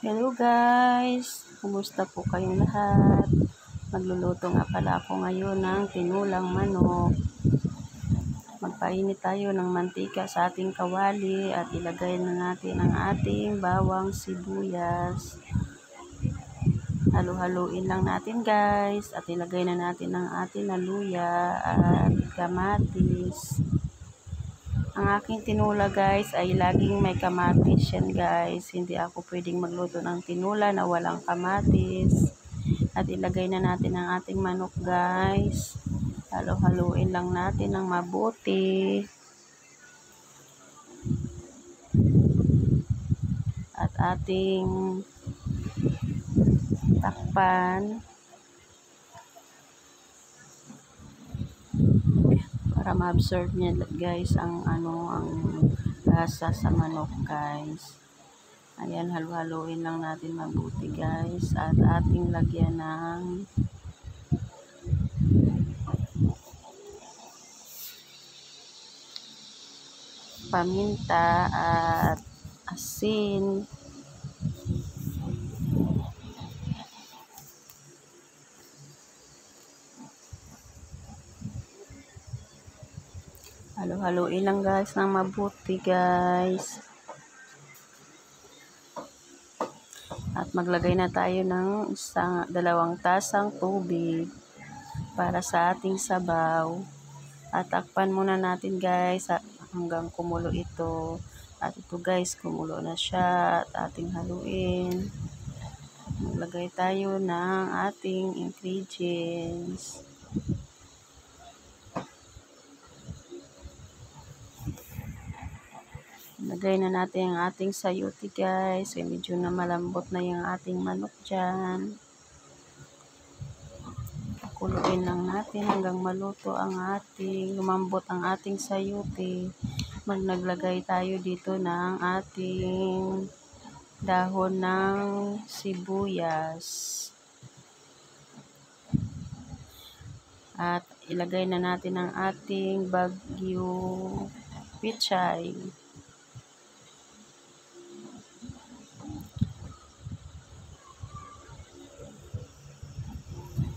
Hello guys, kumusta po kayong lahat? Magluluto nga pala ako ngayon ng tinulang manok. Magpainit tayo ng mantika sa ating kawali at ilagay na natin ang ating bawang sibuyas. Halu-haluin lang natin guys at ilagay na natin ang ating luya at kamatis. Ang aking tinula guys ay laging may kamatis yan guys. Hindi ako pwedeng magluto ng tinula na walang kamatis. At ilagay na natin ang ating manok guys. Halo-haluin lang natin ng mabuti. At ating takpan. Para ma-absorb niya guys ang lasa sa manok guys. Ayan, halo-haloin lang natin mabuti guys at ating lagyan ng paminta at asin. Halo-haloin lang guys ng mabuti guys. At maglagay na tayo ng 2 tasang tubig para sa ating sabaw. At takpan muna natin guys hanggang kumulo ito. At ito guys, kumulo na siya at ating haluin. Maglagay tayo ng ating ingredients. Lagay na natin ang ating sayote guys. Medyo na malambot na yung ating manok dyan. Pakuluin lang natin hanggang maluto ang lumambot ang ating sayote. Naglagay tayo dito ng ating dahon ng sibuyas. At ilagay na natin ang ating bagyo pichay.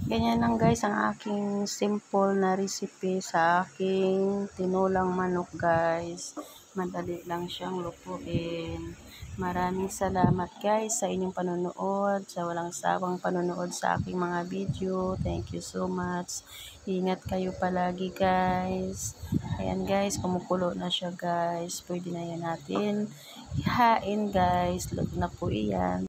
Ganyan lang guys ang aking simple na recipe sa aking tinulang manok guys. Madali lang siyang lutuin. Maraming salamat guys sa inyong panonood, sa walang sawang panonood sa aking mga video. Thank you so much. Ingat kayo palagi guys. Ayan guys, kumukulo na siya guys. Pwede na yan natin ihain guys. Luto na po iyan.